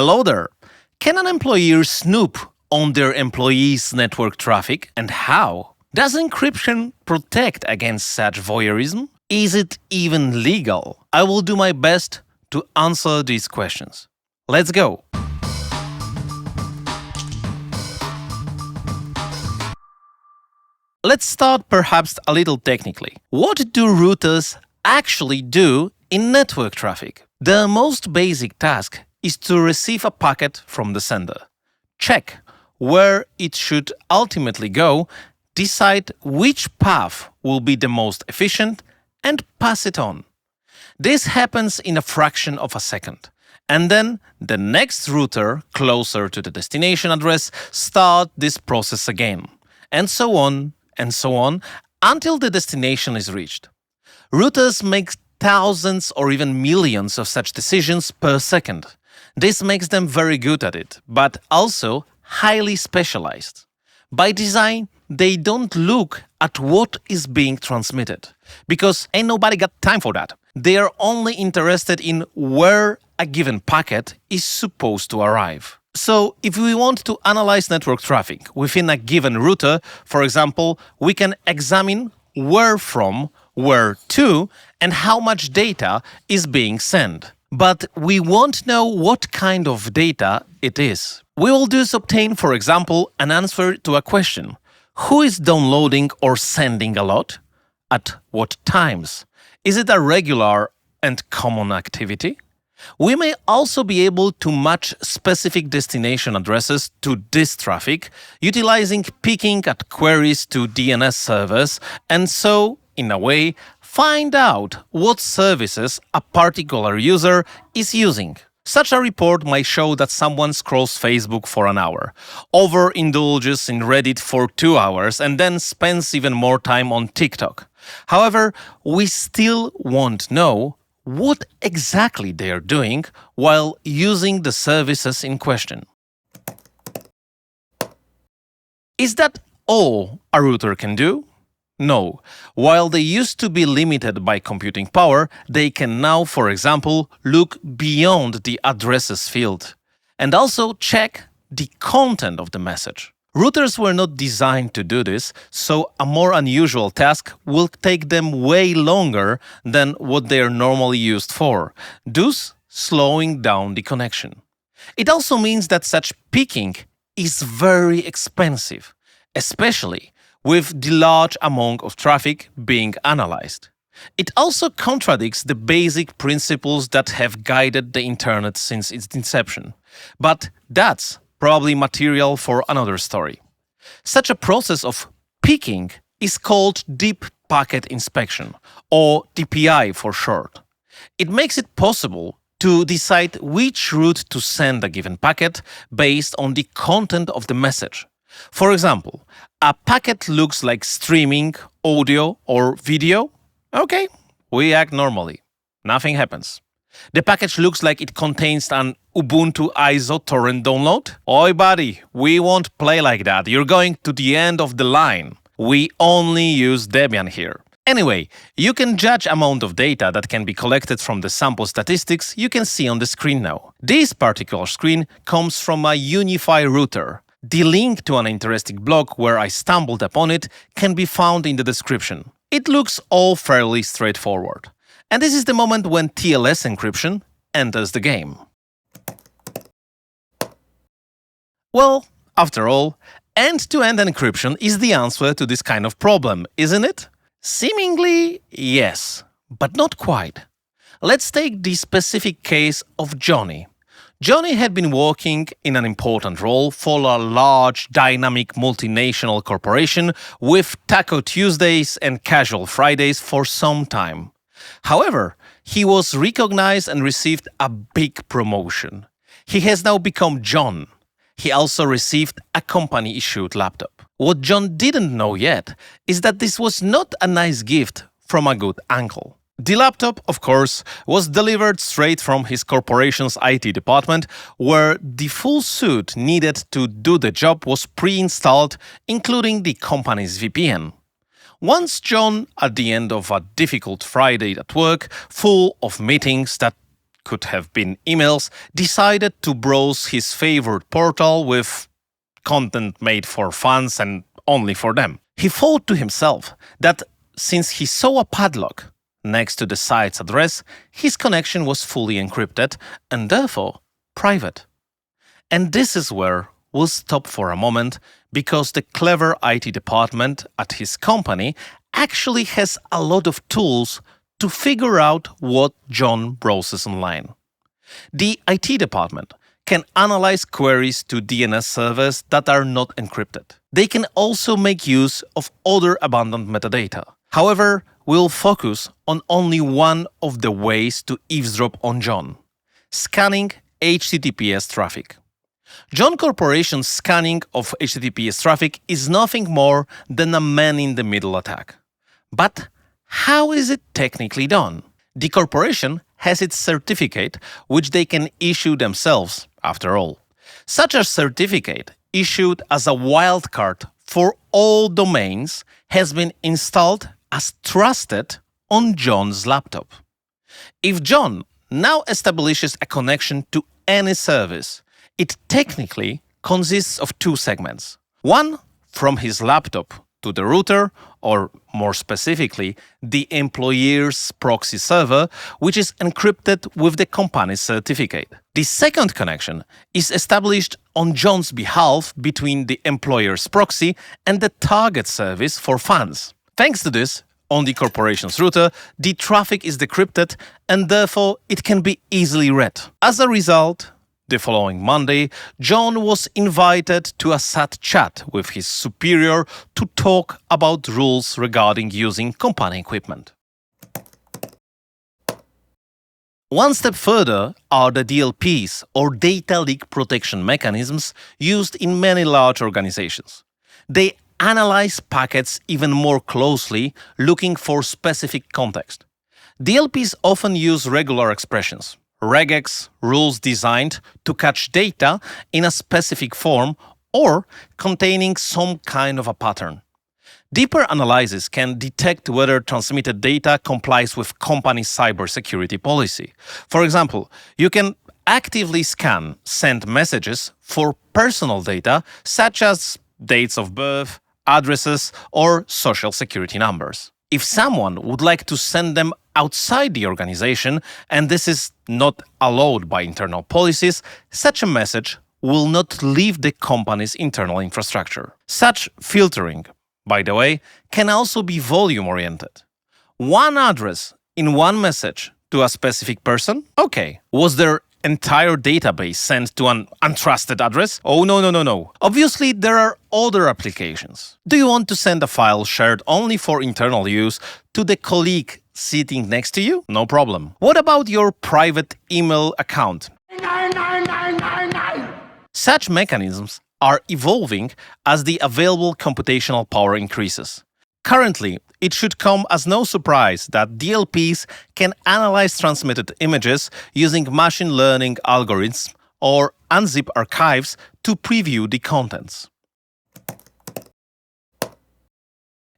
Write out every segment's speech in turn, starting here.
Hello there! Can an employer snoop on their employees' network traffic, and how? Does encryption protect against such voyeurism? Is it even legal? I will do my best to answer these questions. Let's go! Let's start perhaps a little technically. What do routers actually do in network traffic? The most basic task is to receive a packet from the sender, check where it should ultimately go, decide which path will be the most efficient, and pass it on. This happens in a fraction of a second. And then the next router closer to the destination address starts this process again, and so on, until the destination is reached. Routers make thousands or even millions of such decisions per second. This makes them very good at it, but also highly specialized. By design, they don't look at what is being transmitted, because ain't nobody got time for that. They are only interested in where a given packet is supposed to arrive. So, if we want to analyze network traffic within a given router, for example, we can examine where from, where to, and how much data is being sent. But we won't know what kind of data it is. We will thus obtain, for example, an answer to a question. Who is downloading or sending a lot? At what times? Is it a regular and common activity? We may also be able to match specific destination addresses to this traffic, utilizing picking at queries to DNS servers, and so, in a way, find out what services a particular user is using. Such a report might show that someone scrolls Facebook for an hour, overindulges in Reddit for 2 hours, and then spends even more time on TikTok. However, we still won't know what exactly they are doing while using the services in question. Is that all a router can do? No. While they used to be limited by computing power, they can now, for example, look beyond the addresses field and also check the content of the message. Routers were not designed to do this, so a more unusual task will take them way longer than what they are normally used for, thus slowing down the connection. It also means that such picking is very expensive, especially with the large amount of traffic being analyzed. It also contradicts the basic principles that have guided the internet since its inception. But that's probably material for another story. Such a process of picking is called Deep Packet Inspection, or DPI for short. It makes it possible to decide which route to send a given packet based on the content of the message. For example, a packet looks like streaming, audio, or video. Okay, we act normally. Nothing happens. The package looks like it contains an Ubuntu ISO torrent download. Oi buddy, we won't play like that. You're going to the end of the line. We only use Debian here. Anyway, you can judge amount of data that can be collected from the sample statistics you can see on the screen now. This particular screen comes from a UniFi router. The link to an interesting blog where I stumbled upon it can be found in the description. It looks all fairly straightforward. And this is the moment when TLS encryption enters the game. Well, after all, end-to-end encryption is the answer to this kind of problem, isn't it? Seemingly, yes, but not quite. Let's take the specific case of Johnny. Johnny had been working in an important role for a large, dynamic multinational corporation with Taco Tuesdays and Casual Fridays for some time. However, he was recognized and received a big promotion. He has now become John. He also received a company-issued laptop. What John didn't know yet is that this was not a nice gift from a good uncle. The laptop, of course, was delivered straight from his corporation's IT department, where the full suite needed to do the job was pre-installed, including the company's VPN. Once John, at the end of a difficult Friday at work, full of meetings that could have been emails, decided to browse his favorite portal with content made for fans and only for them. He thought to himself that since he saw a padlock next to the site's address, his connection was fully encrypted and therefore private. And this is where we'll stop for a moment, because the clever IT department at his company actually has a lot of tools to figure out what John browses online. The IT department can analyze queries to DNS servers that are not encrypted. They can also make use of other abundant metadata. However, we'll focus on only one of the ways to eavesdrop on John: scanning HTTPS traffic. John Corporation's scanning of HTTPS traffic is nothing more than a man-in-the-middle attack. But how is it technically done? The corporation has its certificate, which they can issue themselves, after all. Such a certificate, issued as a wildcard for all domains, has been installed as trusted on John's laptop. If John now establishes a connection to any service, it technically consists of two segments. One from his laptop to the router, or more specifically, the employer's proxy server, which is encrypted with the company's certificate. The second connection is established on John's behalf between the employer's proxy and the target service for fans. Thanks to this, on the corporation's router, the traffic is decrypted and therefore it can be easily read. As a result, the following Monday, John was invited to a SAT chat with his superior to talk about rules regarding using company equipment. One step further are the DLPs, or data leak protection mechanisms, used in many large organizations. They analyze packets even more closely, looking for specific context. DLPs often use regular expressions, regex, rules designed to catch data in a specific form or containing some kind of a pattern. Deeper analysis can detect whether transmitted data complies with company cybersecurity policy. For example, you can actively scan sent messages for personal data such as dates of birth, addresses, or social security numbers. If someone would like to send them outside the organization, and this is not allowed by internal policies, such a message will not leave the company's internal infrastructure. Such filtering, by the way, can also be volume-oriented. One address in one message to a specific person? Okay. Was their entire database sent to an untrusted address? Oh, no. Obviously, there are other applications. Do you want to send a file shared only for internal use to the colleague sitting next to you? No problem. What about your private email account? Such mechanisms are evolving as the available computational power increases. Currently, it should come as no surprise that DLPs can analyze transmitted images using machine learning algorithms or unzip archives to preview the contents.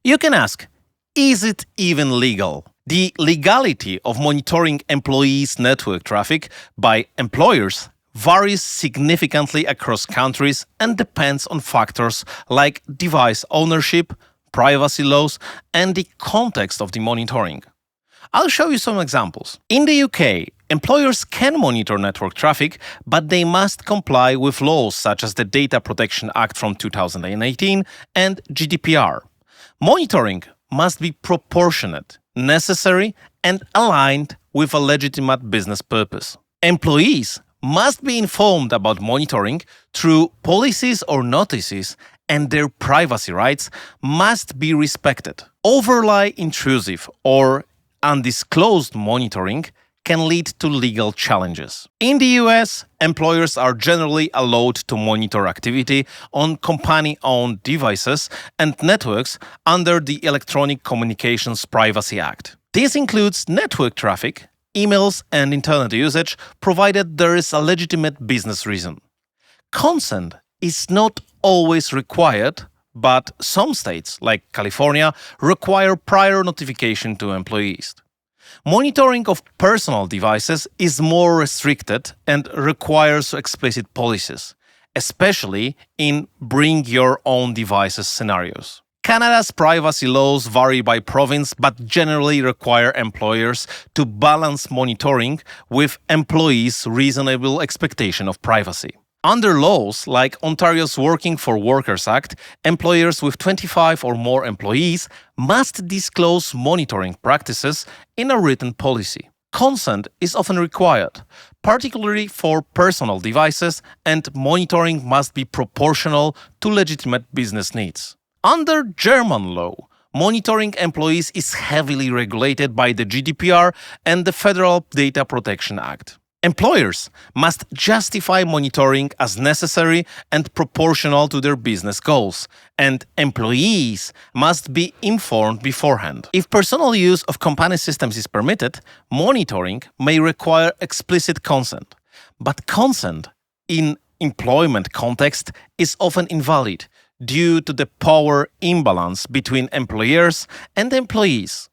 You can ask, is it even legal? The legality of monitoring employees' network traffic by employers varies significantly across countries and depends on factors like device ownership, privacy laws, and the context of the monitoring. I'll show you some examples. In the UK, employers can monitor network traffic, but they must comply with laws such as the Data Protection Act from 2018 and GDPR. Monitoring must be proportionate, necessary, and aligned with a legitimate business purpose. Employees must be informed about monitoring through policies or notices, and their privacy rights must be respected. Overly intrusive or undisclosed monitoring can lead to legal challenges. In the US, employers are generally allowed to monitor activity on company-owned devices and networks under the Electronic Communications Privacy Act. This includes network traffic, emails, and internet usage, provided there is a legitimate business reason. Consent is not always required, but some states, like California, require prior notification to employees. Monitoring of personal devices is more restricted and requires explicit policies, especially in bring your own devices scenarios. Canada's privacy laws vary by province but generally require employers to balance monitoring with employees' reasonable expectation of privacy. Under laws like Ontario's Working for Workers Act, employers with 25 or more employees must disclose monitoring practices in a written policy. Consent is often required, particularly for personal devices, and monitoring must be proportional to legitimate business needs. Under German law, monitoring employees is heavily regulated by the GDPR and the Federal Data Protection Act. Employers must justify monitoring as necessary and proportional to their business goals, and employees must be informed beforehand. If personal use of company systems is permitted, monitoring may require explicit consent. But consent in employment context is often invalid due to the power imbalance between employers and employees.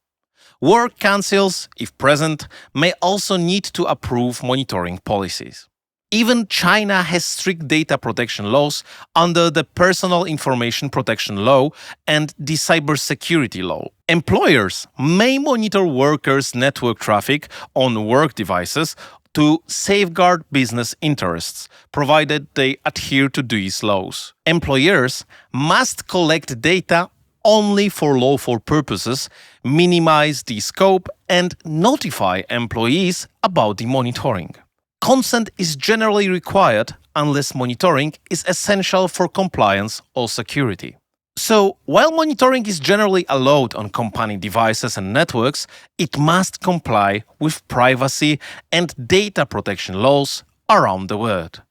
Work councils, if present, may also need to approve monitoring policies. Even China has strict data protection laws under the Personal Information Protection Law and the Cybersecurity Law. Employers may monitor workers' network traffic on work devices to safeguard business interests, provided they adhere to these laws. Employers must collect data only for lawful purposes, minimize the scope, and notify employees about the monitoring. Consent is generally required unless monitoring is essential for compliance or security. So, while monitoring is generally allowed on company devices and networks, it must comply with privacy and data protection laws around the world.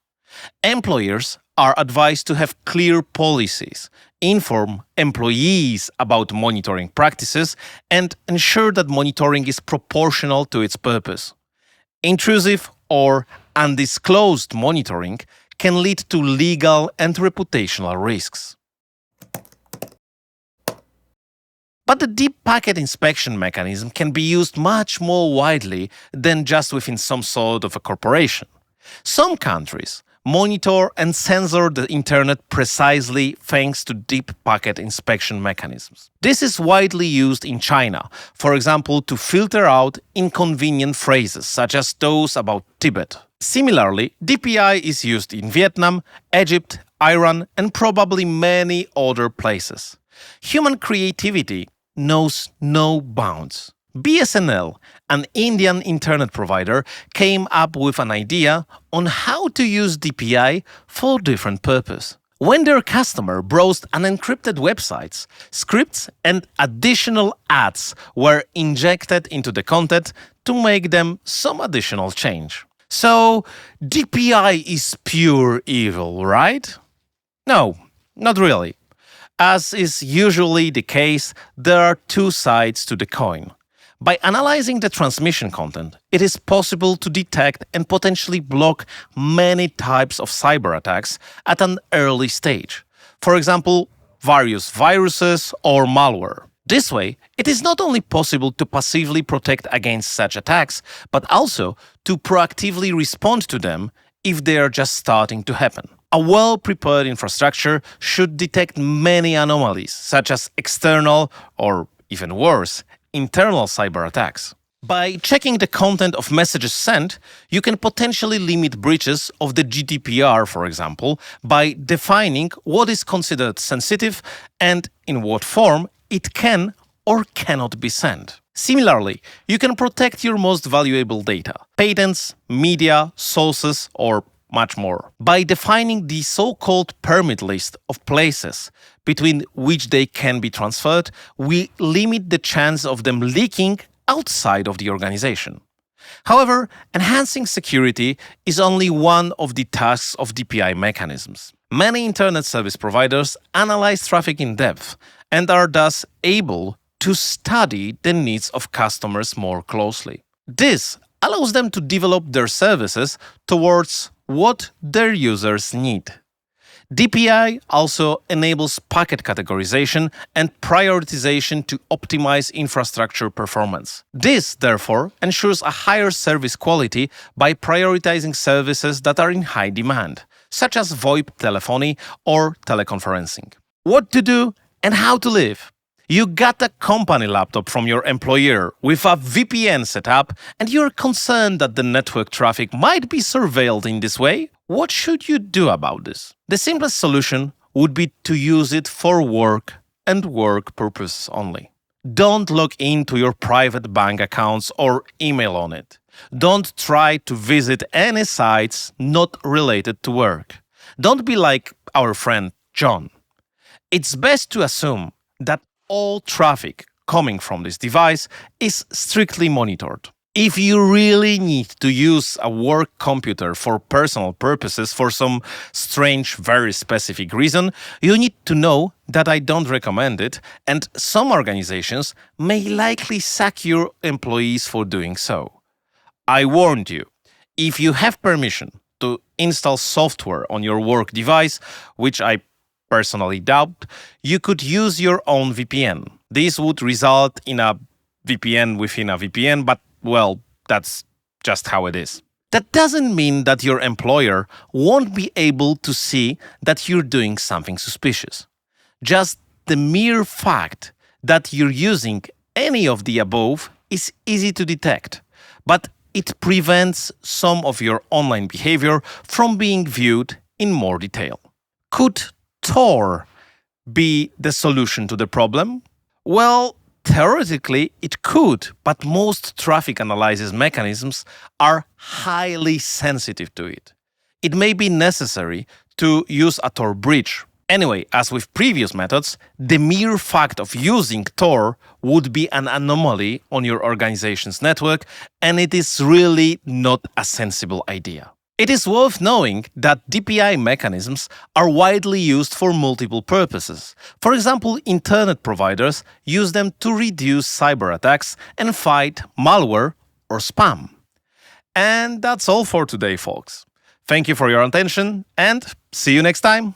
Employers are advised to have clear policies, inform employees about monitoring practices, and ensure that monitoring is proportional to its purpose. Intrusive or undisclosed monitoring can lead to legal and reputational risks. But the deep packet inspection mechanism can be used much more widely than just within some sort of a corporation. Some countries monitor and censor the internet precisely thanks to deep packet inspection mechanisms. This is widely used in China, for example, to filter out inconvenient phrases such as those about Tibet. Similarly, DPI is used in Vietnam, Egypt, Iran, and probably many other places. Human creativity knows no bounds. BSNL, an Indian internet provider, came up with an idea on how to use DPI for different purpose. When their customer browsed unencrypted websites, scripts and additional ads were injected into the content to make them some additional change. So, DPI is pure evil, right? No, not really. As is usually the case, there are two sides to the coin. By analyzing the transmission content, it is possible to detect and potentially block many types of cyber attacks at an early stage. For example, various viruses or malware. This way, it is not only possible to passively protect against such attacks, but also to proactively respond to them if they are just starting to happen. A well-prepared infrastructure should detect many anomalies, such as external or, even worse, internal cyber attacks. By checking the content of messages sent, you can potentially limit breaches of the GDPR, for example, by defining what is considered sensitive and in what form it can or cannot be sent. Similarly, you can protect your most valuable data, patents, media, sources, or much more, by defining the so-called permit list of places between which they can be transferred. We limit the chance of them leaking outside of the organization. However, enhancing security is only one of the tasks of DPI mechanisms. Many internet service providers analyze traffic in depth and are thus able to study the needs of customers more closely. This allows them to develop their services towards what their users need. DPI also enables packet categorization and prioritization to optimize infrastructure performance. This, therefore, ensures a higher service quality by prioritizing services that are in high demand, such as VoIP telephony or teleconferencing. What to do and how to live? You got a company laptop from your employer with a VPN setup and you're concerned that the network traffic might be surveilled in this way? What should you do about this? The simplest solution would be to use it for work and work purposes only. Don't log into your private bank accounts or email on it. Don't try to visit any sites not related to work. Don't be like our friend John. It's best to assume that all traffic coming from this device is strictly monitored. If you really need to use a work computer for personal purposes for some strange, very specific reason, you need to know that I don't recommend it, and some organizations may likely sack your employees for doing so. I warned you, if you have permission to install software on your work device, which I personally doubt, you could use your own VPN. This would result in a VPN within a VPN, but, well, that's just how it is. That doesn't mean that your employer won't be able to see that you're doing something suspicious. Just the mere fact that you're using any of the above is easy to detect, but it prevents some of your online behavior from being viewed in more detail. Could Tor be the solution to the problem? Well, theoretically it could, but most traffic analysis mechanisms are highly sensitive to it. It may be necessary to use a Tor bridge. Anyway, as with previous methods, the mere fact of using Tor would be an anomaly on your organization's network, and it is really not a sensible idea. It is worth knowing that DPI mechanisms are widely used for multiple purposes. For example, internet providers use them to reduce cyber attacks and fight malware or spam. And that's all for today, folks. Thank you for your attention and see you next time.